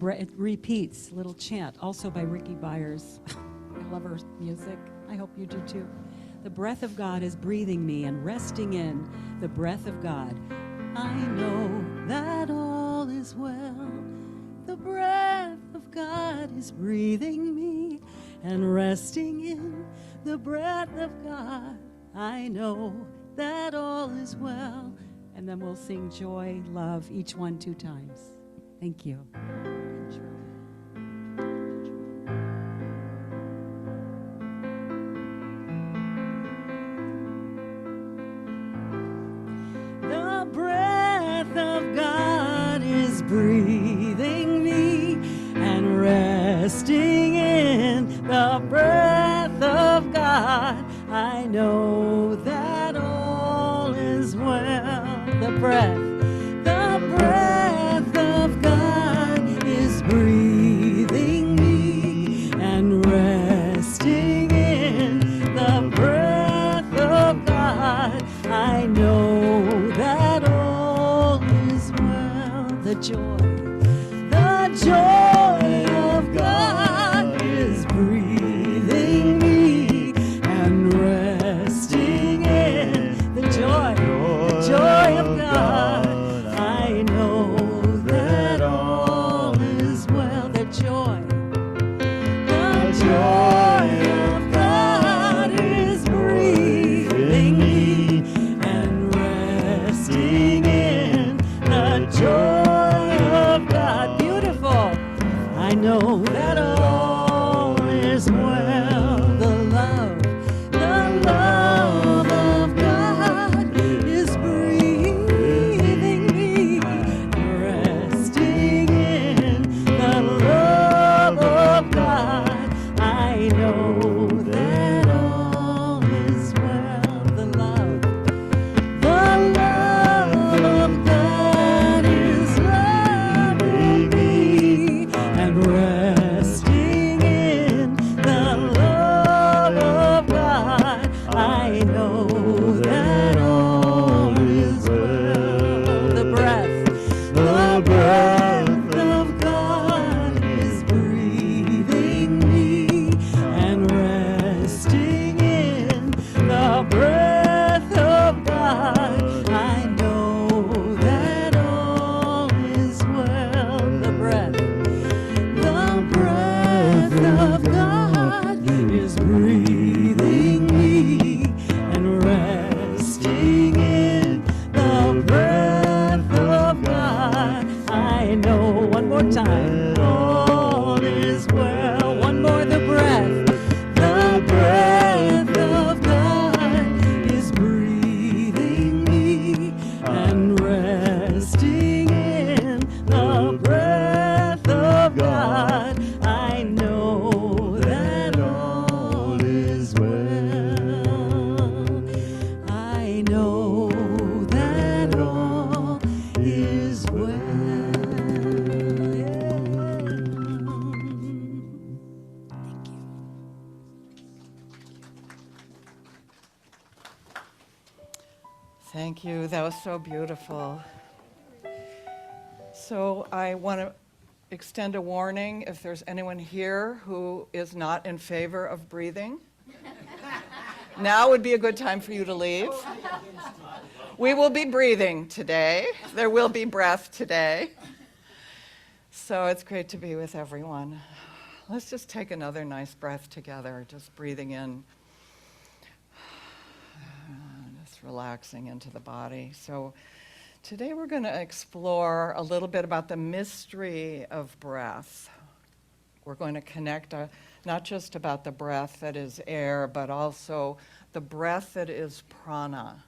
It repeats, little chant, also by Ricky Byers. I love her music. I hope you do too. The breath of God is breathing me and resting in the breath of God. I know that all is well. The breath of God is breathing me and resting in the breath of God. I know that all is well. And then we'll sing joy, love, each one 2 times. Thank you. The breath of God is breathing me and resting in the breath of God. I know that all is well. The breath of God is breathing me and resting in the breath of God. I know that all is well. The joy of God is breathing me and resting in the joy of God. I know that all is well. The joy of God is breathing me and resting in the joy of God. Beautiful. I know that all is well. The love of God is breathing me, resting in the love of God. I know that all is well. The love of God is loving me and resting in the love of God. I know that all is well. The breath of God is breathing me and resting in the breath of God. I know that all is well. The breath of God is breathing me and resting in the breath of God. I know, one more time, all is well. One more, the breath of God is breathing me and resting in the breath of God. I know that all is well. I know that all is well. Thank you. Thank you. That was so beautiful. So I want to extend a warning if there's anyone here who is not in favor of breathing. Now would be a good time for you to leave. We will be breathing today. There will be breath today. So it's great to be with everyone. Let's just take another nice breath together, just breathing in, just relaxing into the body. So today we're going to explore a little bit about the mystery of breath. We're going to connect not just about the breath that is air, but also the breath that is prana,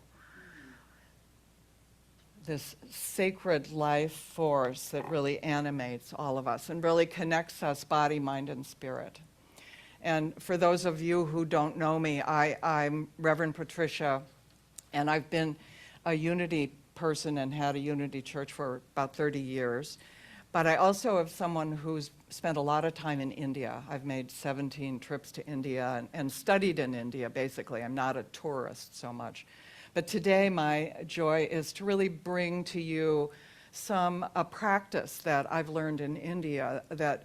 this sacred life force that really animates all of us and really connects us, body, mind, and spirit. And for those of you who don't know me, I'm Reverend Patricia, and I've been a Unity person and had a Unity church for about 30 years. But I also am someone who's spent a lot of time in India. I've made 17 trips to India and studied in India, basically. I'm not a tourist so much. But today my joy is to really bring to you a practice that I've learned in India that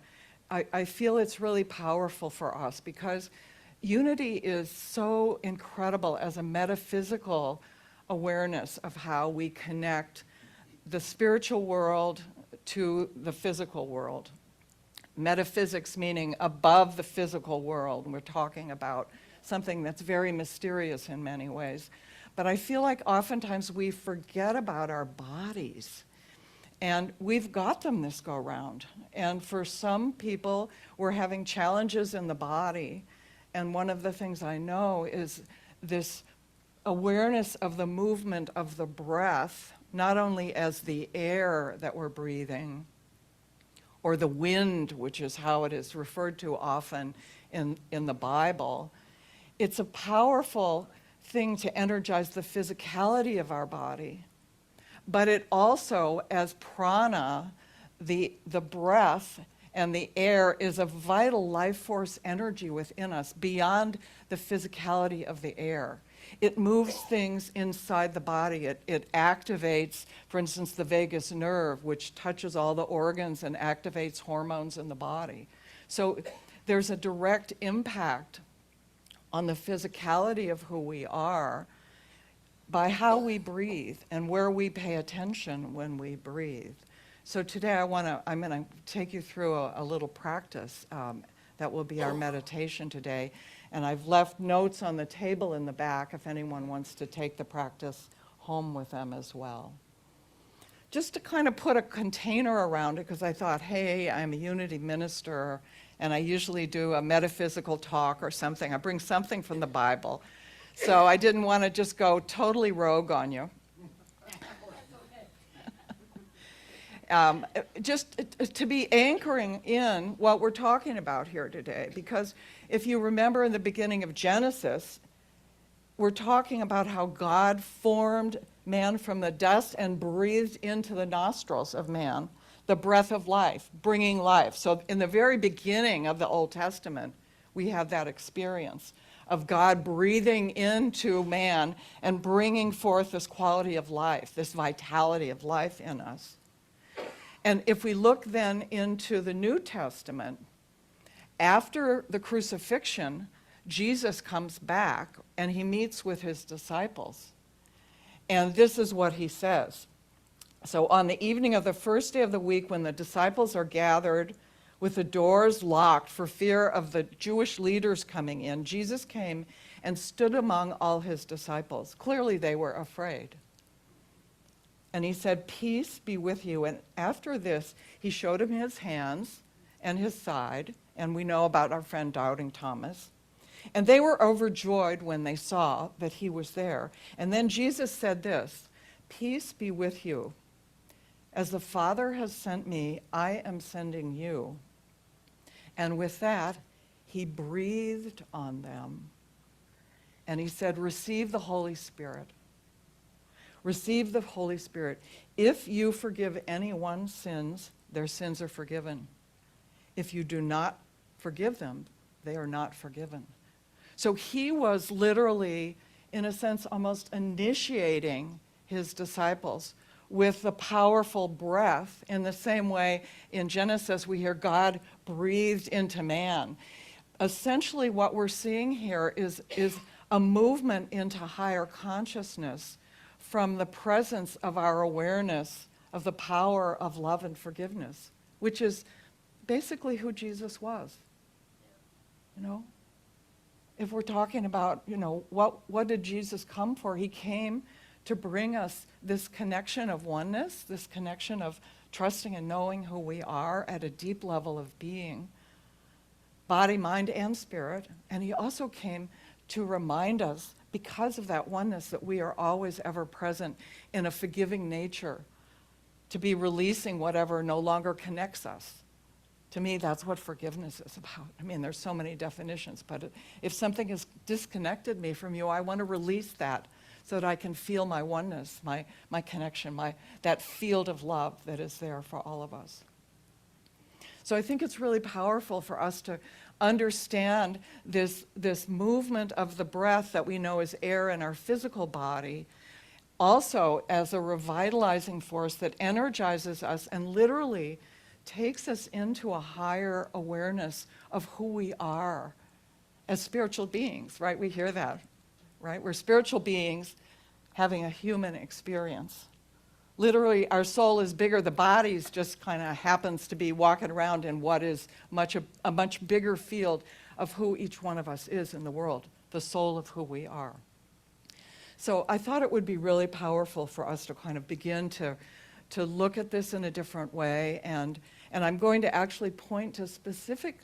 I feel it's really powerful for us, because unity is so incredible as a metaphysical awareness of how we connect the spiritual world to the physical world. Metaphysics meaning above the physical world. We're talking about something that's very mysterious in many ways. But I feel like oftentimes we forget about our bodies. And we've got them this go round. And for some people, we're having challenges in the body. And one of the things I know is this awareness of the movement of the breath, not only as the air that we're breathing, or the wind, which is how it is referred to often in the Bible. It's a powerful thing to energize the physicality of our body. But it also, as prana, the breath and the air is a vital life force energy within us beyond the physicality of the air. It moves things inside the body. It activates, for instance, the vagus nerve, which touches all the organs and activates hormones in the body. So there's a direct impact on the physicality of who we are by how we breathe and where we pay attention when we breathe. So today I'm going to take you through a little practice that will be our meditation today. And I've left notes on the table in the back if anyone wants to take the practice home with them as well. Just to kind of put a container around it, because I thought, hey, I'm a unity minister, and I usually do a metaphysical talk or something. I bring something from the Bible. So I didn't want to just go totally rogue on you. Just to be anchoring in what we're talking about here today, because if you remember in the beginning of Genesis, we're talking about how God formed man from the dust and breathed into the nostrils of man the breath of life, bringing life. So in the very beginning of the Old Testament, we have that experience of God breathing into man and bringing forth this quality of life, this vitality of life in us. And if we look then into the New Testament, after the crucifixion, Jesus comes back and he meets with his disciples. And this is what he says. So on the evening of the first day of the week, when the disciples are gathered with the doors locked for fear of the Jewish leaders coming in, Jesus came and stood among all his disciples. Clearly they were afraid. And he said, "Peace be with you." And after this, he showed him his hands and his side. And we know about our friend Doubting Thomas. And they were overjoyed when they saw that he was there. And then Jesus said this, "Peace be with you. As the Father has sent me, I am sending you." And with that, he breathed on them. And he said, "Receive the Holy Spirit. Receive the Holy Spirit. If you forgive anyone's sins, their sins are forgiven. If you do not forgive them, they are not forgiven." So he was literally, in a sense, almost initiating his disciples with the powerful breath. In the same way, in Genesis, we hear God breathed into man. Essentially, what we're seeing here is a movement into higher consciousness from the presence of our awareness of the power of love and forgiveness, which is basically who Jesus was. You know? If we're talking about, what did Jesus come for? He came to bring us this connection of oneness, this connection of trusting and knowing who we are at a deep level of being, body, mind, and spirit. And he also came to remind us, because of that oneness, that we are always ever present in a forgiving nature, to be releasing whatever no longer connects us. To me, that's what forgiveness is about. I mean, there's so many definitions, but if something has disconnected me from you, I want to release that so that I can feel my oneness, my connection, that field of love that is there for all of us. So I think it's really powerful for us to understand this movement of the breath that we know is air in our physical body, also as a revitalizing force that energizes us and literally takes us into a higher awareness of who we are as spiritual beings, right? We hear that, right? We're spiritual beings having a human experience. Literally, our soul is bigger. The body just kind of happens to be walking around in what is a much bigger field of who each one of us is in the world, the soul of who we are. So I thought it would be really powerful for us to kind of begin to look at this in a different way. And I'm going to actually point to specific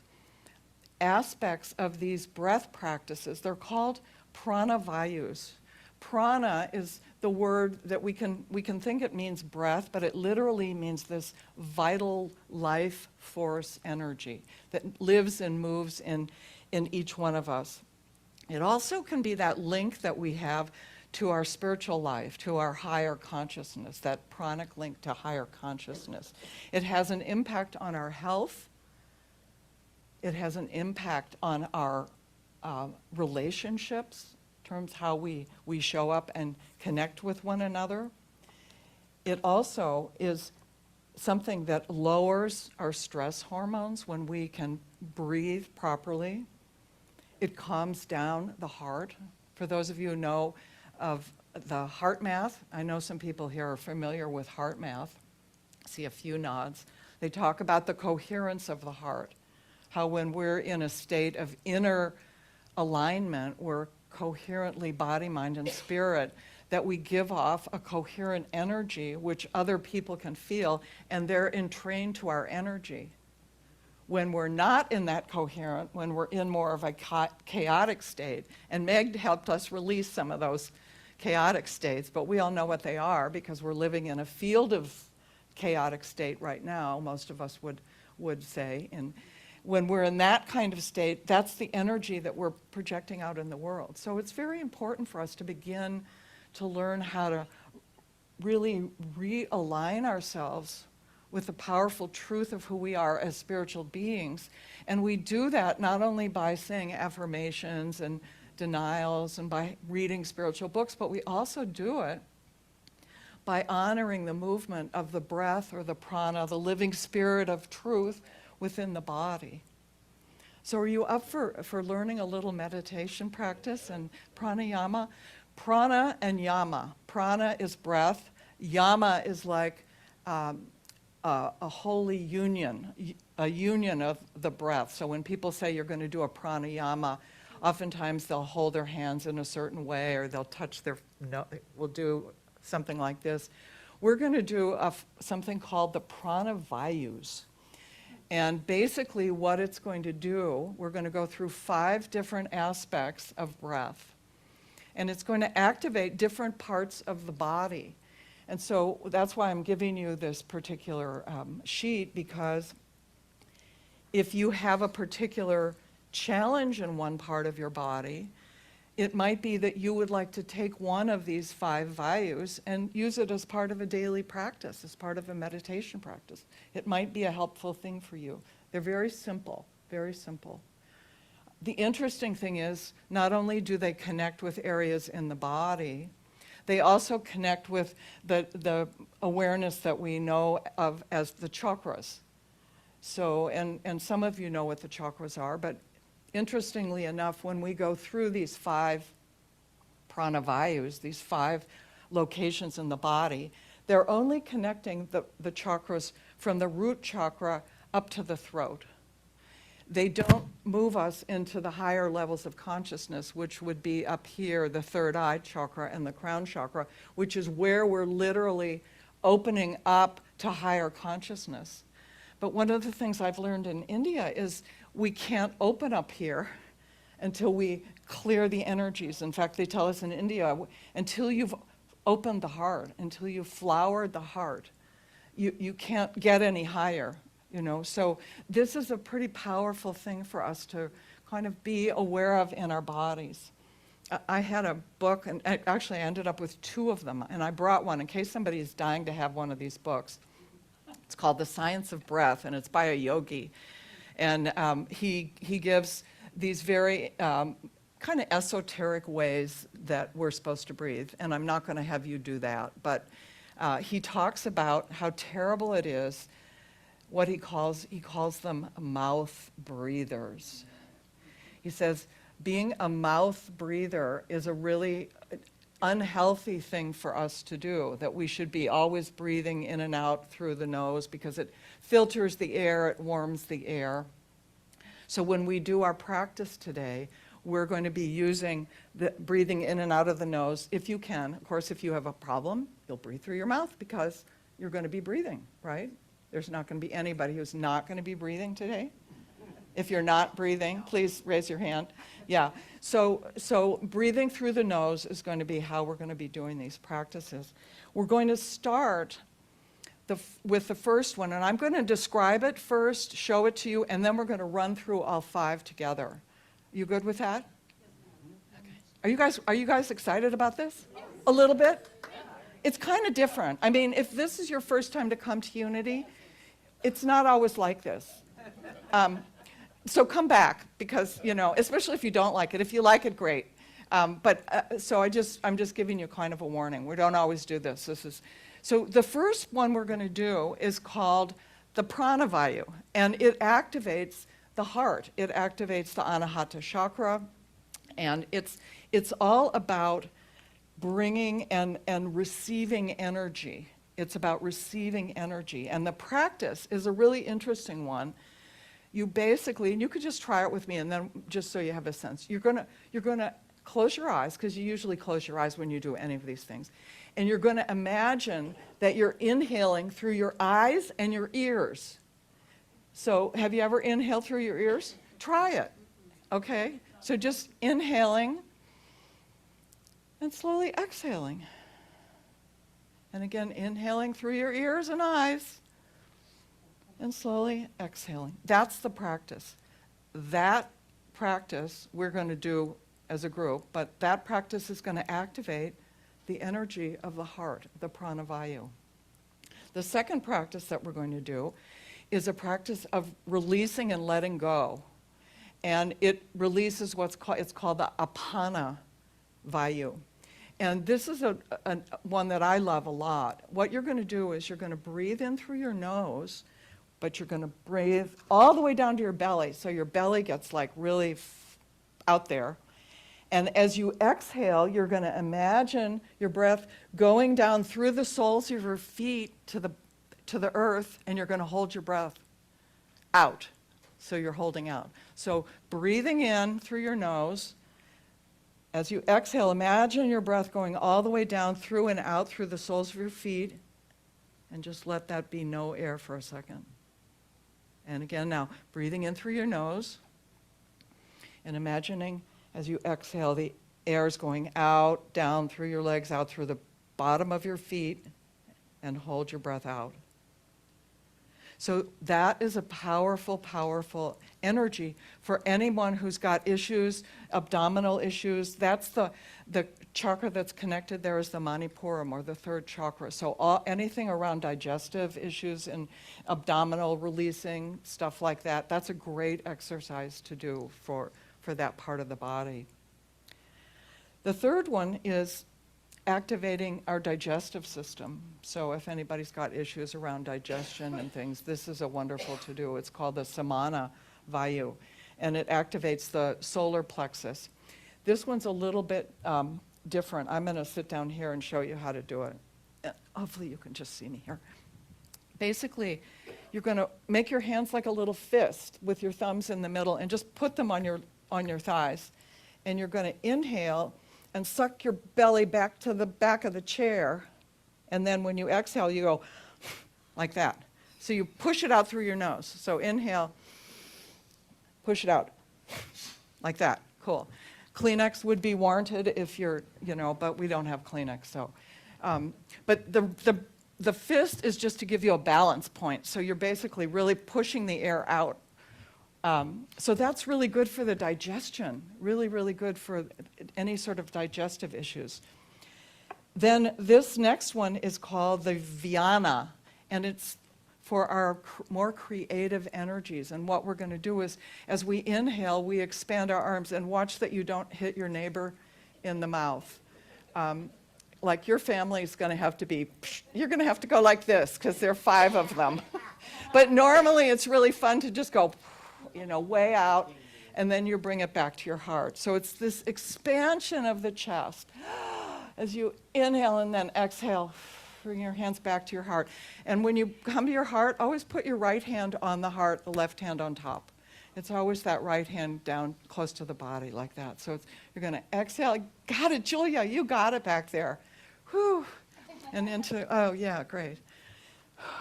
aspects of these breath practices. They're called prana vayus. Prana is the word that we can think it means breath, but it literally means this vital life force energy that lives and moves in each one of us. It also can be that link that we have to our spiritual life, to our higher consciousness, that pranic link to higher consciousness. It has an impact on our health. It has an impact on our relationships, in terms of how we show up and connect with one another. It also is something that lowers our stress hormones when we can breathe properly. It calms down the heart. For those of you who know of the heart math, I know some people here are familiar with heart math. I see a few nods. They talk about the coherence of the heart, how when we're in a state of inner alignment, we're coherently body, mind, and spirit, that we give off a coherent energy which other people can feel, and they're entrained to our energy. When we're not in that coherent, when we're in more of a chaotic state, and Meg helped us release some of those chaotic states, but we all know what they are because we're living in a field of chaotic state right now, most of us would say. And when we're in that kind of state, that's the energy that we're projecting out in the world. So it's very important for us to begin to learn how to really realign ourselves with the powerful truth of who we are as spiritual beings. And we do that not only by saying affirmations and denials and by reading spiritual books, but we also do it by honoring the movement of the breath or the prana, the living spirit of truth within the body. So are you up for learning a little meditation practice and pranayama? Prana and yama. Prana is breath. Yama is like a holy union, a union of the breath. So when people say you're going to do a pranayama, oftentimes they'll hold their hands in a certain way, or they'll touch we'll do something like this. We're going to do something called the prana vayus. And basically what it's going to do, we're going to go through 5 different aspects of breath. And it's going to activate different parts of the body. And so that's why I'm giving you this particular sheet, because if you have a particular challenge in one part of your body, it might be that you would like to take one of these 5 vayus and use it as part of a daily practice, as part of a meditation practice. It might be a helpful thing for you. They're very simple, very simple. The interesting thing is, not only do they connect with areas in the body, they also connect with the awareness that we know of as the chakras. So, and some of you know what the chakras are, but interestingly enough, when we go through these 5 pranavayus, these 5 locations in the body, they're only connecting the chakras from the root chakra up to the throat. They don't move us into the higher levels of consciousness, which would be up here, the third eye chakra and the crown chakra, which is where we're literally opening up to higher consciousness. But one of the things I've learned in India is we can't open up here until we clear the energies. In fact, they tell us in India, until you've opened the heart, until you've flowered the heart, you can't get any higher. So this is a pretty powerful thing for us to kind of be aware of in our bodies. I had a book, and actually I ended up with 2 of them, and I brought one in case somebody is dying to have one of these books. It's called The Science of Breath, and it's by a yogi. And he gives these very kind of esoteric ways that we're supposed to breathe, and I'm not going to have you do that, but he talks about how terrible it is, what he calls them mouth breathers. He says being a mouth breather is a really unhealthy thing for us to do, that we should be always breathing in and out through the nose because it filters the air, it warms the air. So when we do our practice today, we're going to be using the breathing in and out of the nose if you can. Of course, if you have a problem, you'll breathe through your mouth because you're going to be breathing, right? There's not going to be anybody who's not going to be breathing today. If you're not breathing, please raise your hand. Yeah, so breathing through the nose is going to be how we're going to be doing these practices. We're going to start with the first one, and I'm going to describe it first, show it to you, and then we're going to run through all 5 together. You good with that? Okay. Are you guys excited about this? A little bit? It's kind of different. I mean, if this is your first time to come to Unity, it's not always like this. So come back because, especially if you don't like it. If you like it, great. So I'm just giving you kind of a warning. We don't always do this. So the first one we're going to do is called the Prana Vayu, and it activates the heart. It activates the Anahata chakra, and it's all about bringing and receiving energy. It's about receiving energy, and the practice is a really interesting one. You basically, and you could just try it with me, and then just so you have a sense, you're gonna close your eyes, because you usually close your eyes when you do any of these things, and you're going to imagine that you're inhaling through your eyes and your ears. So have you ever inhaled through your ears? Try it, okay? So just inhaling and slowly exhaling. And again, inhaling through your ears and eyes and slowly exhaling. That's the practice. That practice we're going to do as a group, but that practice is going to activate the energy of the heart, the Prana Vayu. The second practice that we're going to do is a practice of releasing and letting go. And it releases it's called the Apana Vayu. And this is one that I love a lot. What you're going to do is you're going to breathe in through your nose, but you're going to breathe all the way down to your belly, so your belly gets like really out there. And as you exhale, you're going to imagine your breath going down through the soles of your feet to the earth, and you're going to hold your breath out. So you're holding out. So breathing in through your nose. As you exhale, imagine your breath going all the way down through and out through the soles of your feet, and just let that be no air for a second. And again now, breathing in through your nose, and imagining as you exhale, the air is going out, down through your legs, out through the bottom of your feet, and hold your breath out. So that is a powerful, powerful energy for anyone who's got issues, abdominal issues. That's the chakra that's connected there is the Manipuram, or the third chakra. So anything around digestive issues and abdominal releasing, stuff like that, that's a great exercise to do for that part of the body. The third one is activating our digestive system. So if anybody's got issues around digestion and things, this is a wonderful to do. It's called the Samana Vayu, and it activates the solar plexus. This one's a little bit different. I'm going to sit down here and show you how to do it. Hopefully you can just see me here. Basically, you're going to make your hands like a little fist with your thumbs in the middle and just put them on your thighs. And you're going to inhale and suck your belly back to the back of the chair. And then when you exhale, you go like that. So you push it out through your nose. So inhale, push it out like that. Cool. Kleenex would be warranted if you're, but we don't have Kleenex. So, but the fist is just to give you a balance point. So you're basically really pushing the air out. So that's really good for the digestion, really, really good for any sort of digestive issues. Then this next one is called the Vyana, and it's for our more creative energies. And what we're going to do is, as we inhale, we expand our arms, and watch that you don't hit your neighbor in the mouth. Like your family is going to have to be, you're going to have to go like this because there are 5 of them. But normally it's really fun to just go, way out, and then you bring it back to your heart. So it's this expansion of the chest. As you inhale and then exhale, bring your hands back to your heart. And when you come to your heart, always put your right hand on the heart, the left hand on top. It's always that right hand down close to the body like that. So you're going to exhale. Got it, Julia, you got it back there. Whew. And into, oh yeah, great.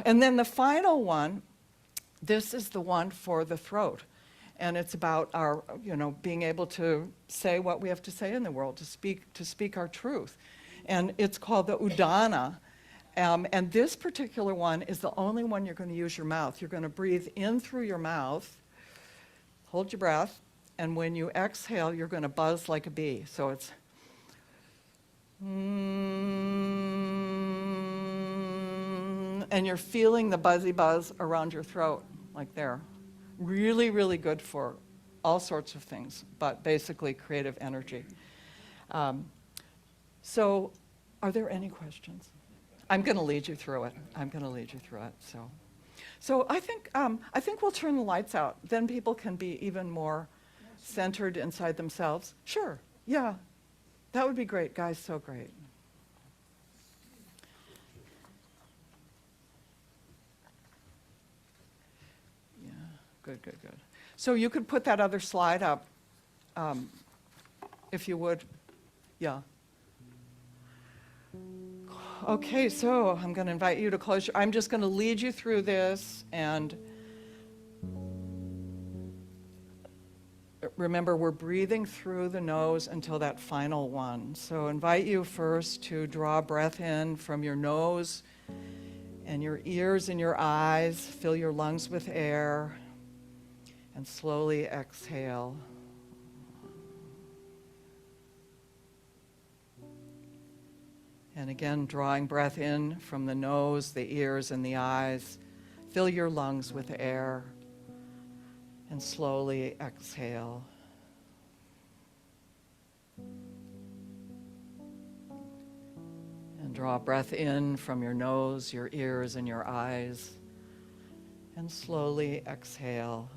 And then the final one, this is the one for the throat. And it's about our, being able to say what we have to say in the world, to speak our truth. And it's called the Udana. And this particular one is the only one you're going to use your mouth. You're going to breathe in through your mouth, hold your breath, and when you exhale, you're going to buzz like a bee. So it's and you're feeling the buzzy buzz around your throat, like there. Really, really good for all sorts of things, but basically creative energy. So are there any questions? I'm going to lead you through it. So I think we'll turn the lights out. Then people can be even more centered inside themselves. Sure, yeah. That would be great, guys, so great. Yeah, good. So you could put that other slide up, if you would. Yeah. Okay, so I'm going to invite you to close I'm just going to lead you through this, and remember, we're breathing through the nose until that final one. So invite you first to draw breath in from your nose and your ears and your eyes. Fill your lungs with air and slowly exhale. And again, drawing breath in from the nose, the ears, and the eyes. Fill your lungs with air and slowly exhale. And draw breath in from your nose, your ears, and your eyes. And slowly exhale.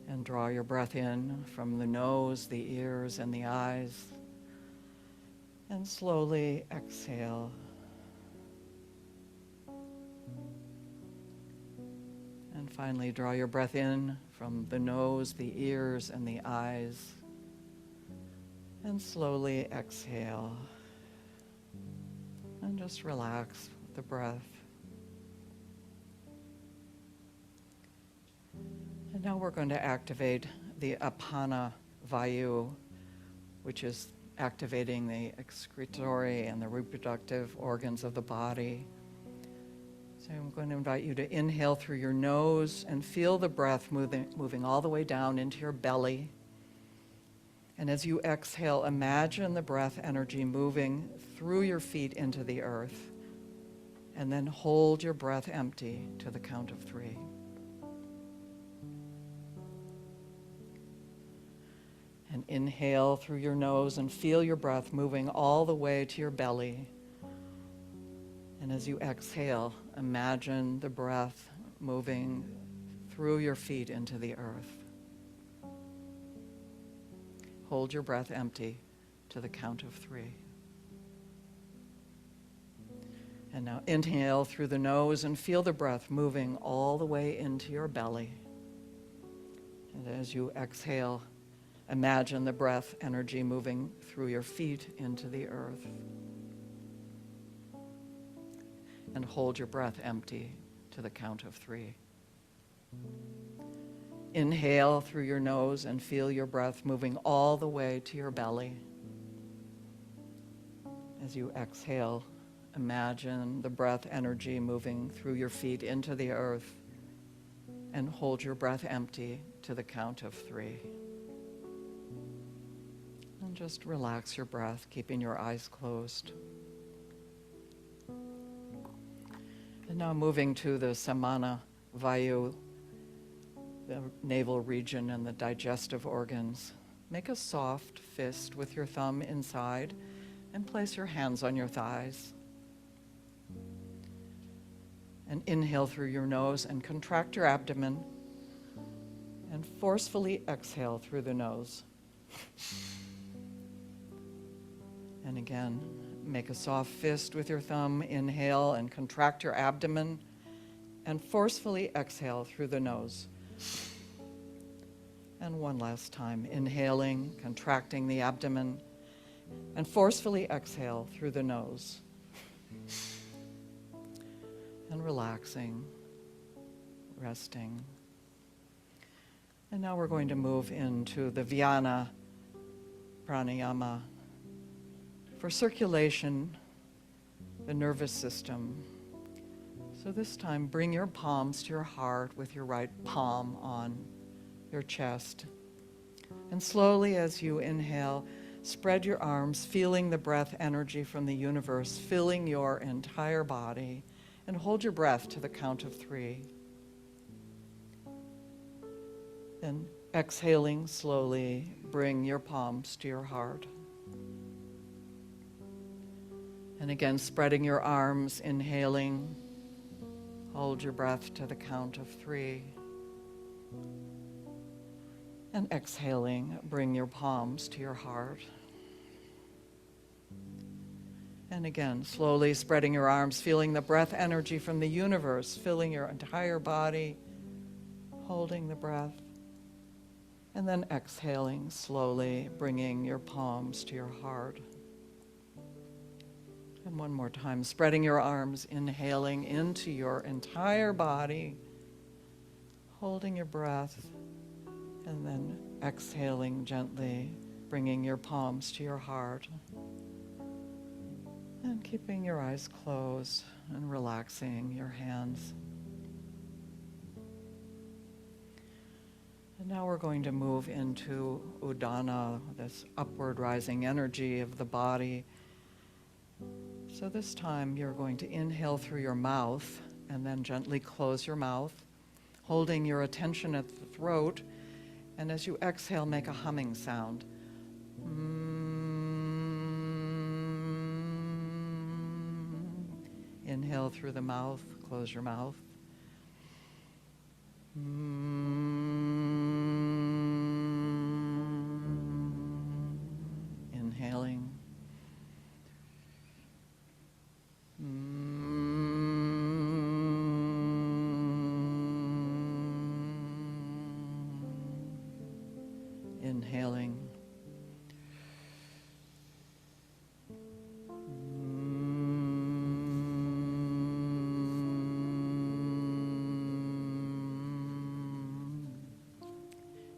And draw your breath in from the nose, the ears, and the eyes. And slowly exhale. And finally, draw your breath in from the nose, the ears, and the eyes. And slowly exhale. And just relax with the breath. And now we're going to activate the Apana Vayu, which is activating the excretory and the reproductive organs of the body. So I'm going to invite you to inhale through your nose and feel the breath moving all the way down into your belly. And as you exhale, imagine the breath energy moving through your feet into the earth. And then hold your breath empty to the count of 3. And inhale through your nose and feel your breath moving all the way to your belly. And as you exhale, imagine the breath moving through your feet into the earth. Hold your breath empty to the count of 3. And now inhale through the nose and feel the breath moving all the way into your belly. And as you exhale, imagine the breath energy moving through your feet into the earth. And hold your breath empty to the count of 3. Inhale through your nose and feel your breath moving all the way to your belly. As you exhale, imagine the breath energy moving through your feet into the earth. And hold your breath empty to the count of 3. And just relax your breath, keeping your eyes closed. And now moving to the Samana Vayu, the navel region and the digestive organs. Make a soft fist with your thumb inside and place your hands on your thighs. And inhale through your nose and contract your abdomen and forcefully exhale through the nose. And again, make a soft fist with your thumb, inhale and contract your abdomen and forcefully exhale through the nose. And one last time, inhaling, contracting the abdomen, and forcefully exhale through the nose. And relaxing, resting. And now we're going to move into the Vyana pranayama for circulation, the nervous system. So this time, bring your palms to your heart with your right palm on your chest. And slowly as you inhale, spread your arms, feeling the breath energy from the universe, filling your entire body, and hold your breath to the count of 3. Then exhaling slowly, bring your palms to your heart. And again, spreading your arms, inhaling, hold your breath to the count of 3. And exhaling, bring your palms to your heart. And again, slowly spreading your arms, feeling the breath energy from the universe, filling your entire body, holding the breath. And then exhaling slowly, bringing your palms to your heart. And one more time, spreading your arms, inhaling into your entire body, holding your breath, and then exhaling gently, bringing your palms to your heart. And keeping your eyes closed and relaxing your hands. And now we're going to move into Udana, this upward rising energy of the body. So this time you're going to inhale through your mouth and then gently close your mouth, holding your attention at the throat. And as you exhale, make a humming sound. Inhale through the mouth, close your mouth. Inhaling. Inhaling.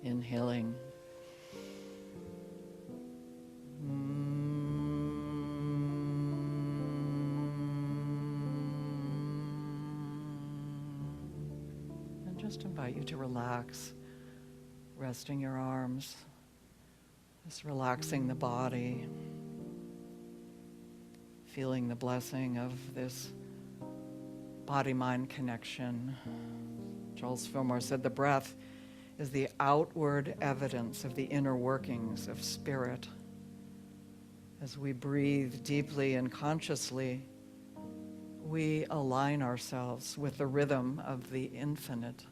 Inhaling. And just invite you to relax, resting your arms, just relaxing the body, feeling the blessing of this body-mind connection. Charles Fillmore said the breath is the outward evidence of the inner workings of spirit. As we breathe deeply and consciously, we align ourselves with the rhythm of the infinite.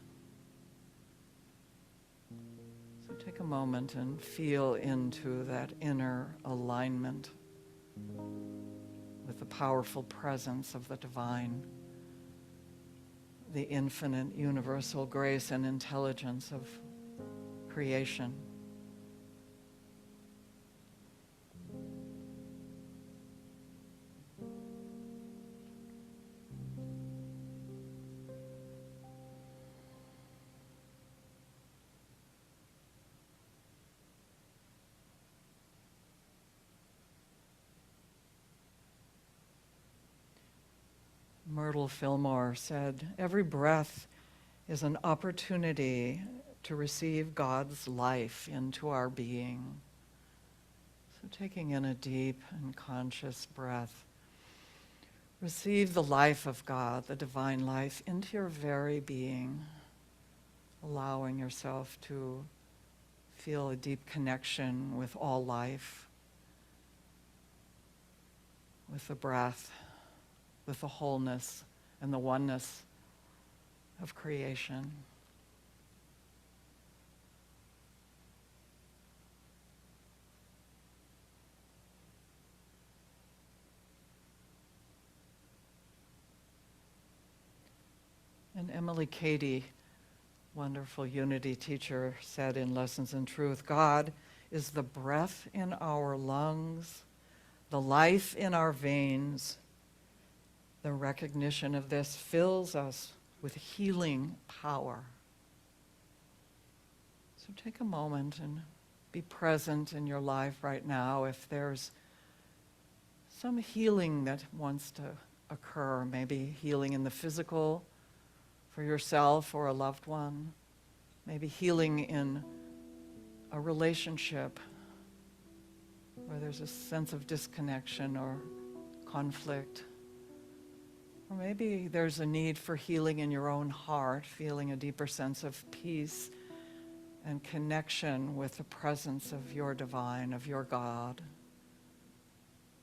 So take a moment and feel into that inner alignment with the powerful presence of the divine, the infinite universal grace and intelligence of creation. Myrtle Fillmore said, "Every breath is an opportunity to receive God's life into our being." So taking in a deep and conscious breath. Receive the life of God, the divine life, into your very being, allowing yourself to feel a deep connection with all life, with the breath, with the wholeness and the oneness of creation. And Emily Cady, wonderful unity teacher, said in Lessons in Truth, God is the breath in our lungs, the life in our veins. The recognition of this fills us with healing power. So take a moment and be present in your life right now. If there's some healing that wants to occur, maybe healing in the physical, for yourself or a loved one, maybe healing in a relationship where there's a sense of disconnection or conflict. Or maybe there's a need for healing in your own heart, feeling a deeper sense of peace and connection with the presence of your divine, of your God.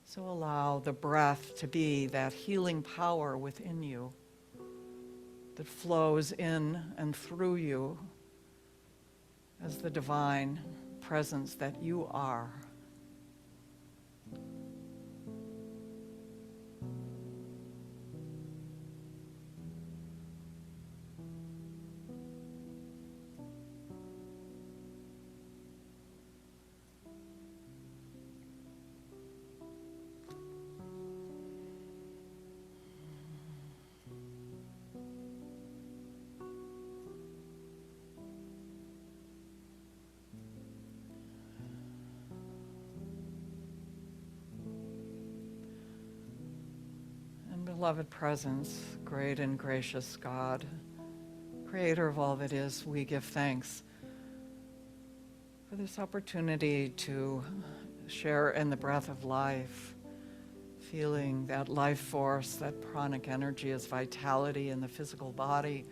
So allow the breath to be that healing power within you that flows in and through you as the divine presence that you are. Beloved presence, great and gracious God, creator of all that is, we give thanks for this opportunity to share in the breath of life, feeling that life force, that pranic energy as vitality in the physical body,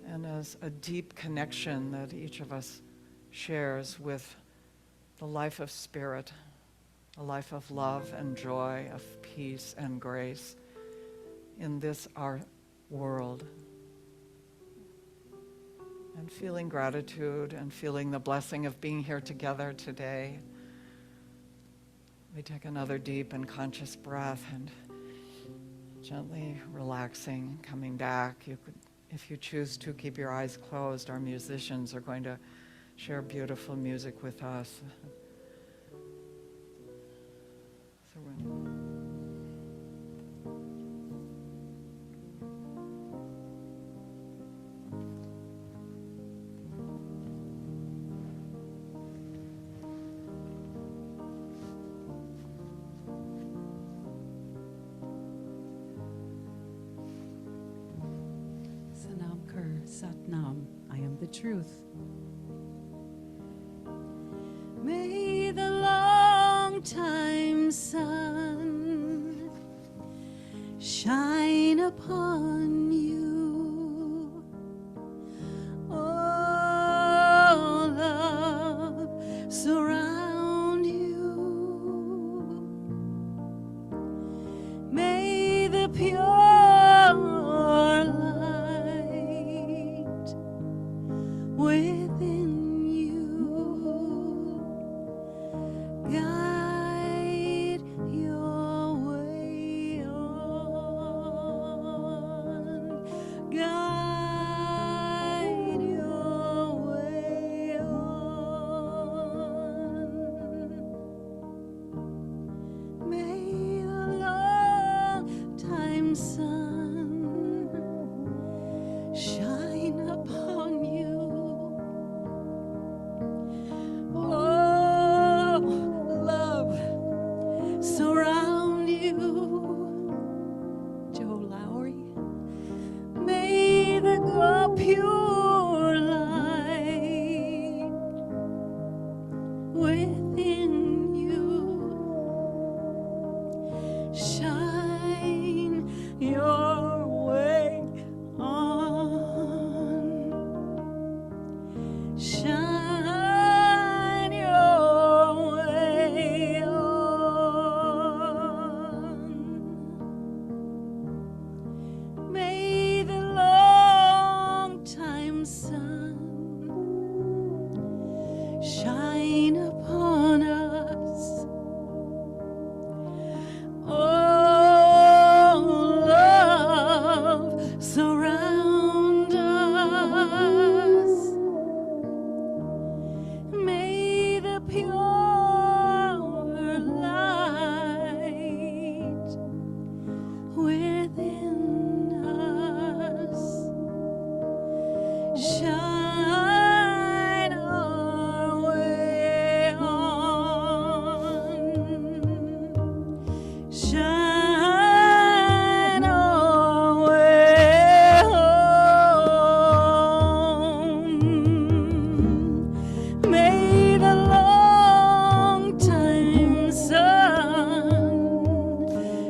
and as a deep connection that each of us shares with the life of spirit, a life of love and joy, of peace and grace in this our world. And feeling gratitude and feeling the blessing of being here together today. We take another deep and conscious breath and gently relaxing, coming back. You could, if you choose to, keep your eyes closed. Our musicians are going to share beautiful music with us. Sanam Kur Satnam, I am the truth. May the long time sun shine upon you. Oh, love surround you. May the pure light within guide your way on. Guide your way on. May the long time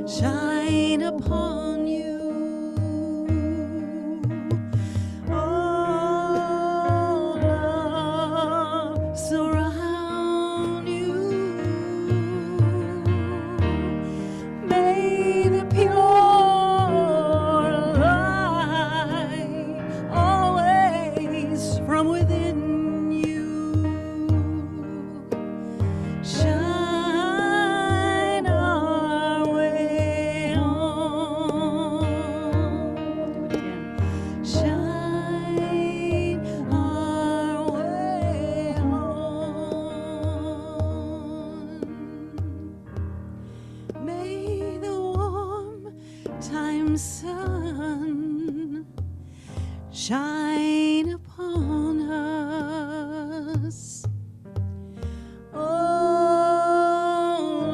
shine upon you. Oh, love, surround you. May the pure light always from within you shine our way on. Do it again. Shine our way on. May the warm time sun shine upon us. Oh,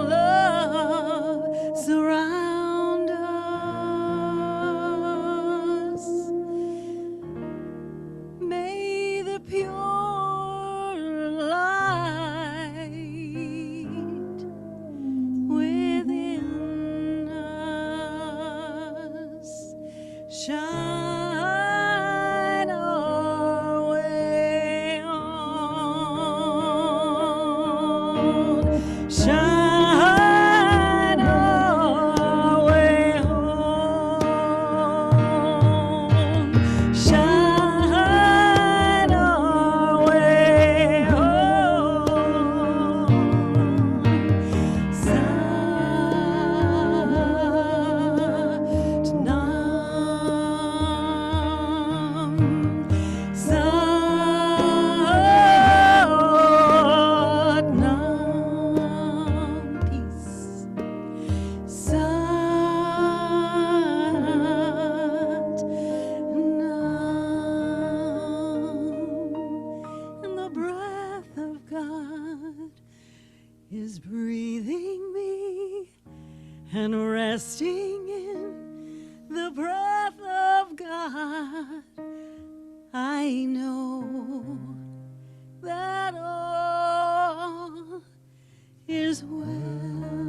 love, surround us. May the pure light within us shine our way on. Shine our way on. Shine our way on. Satnam, peace. Satnam, and the breath of God is breathing me and resting in the breath of God. I know that all is well.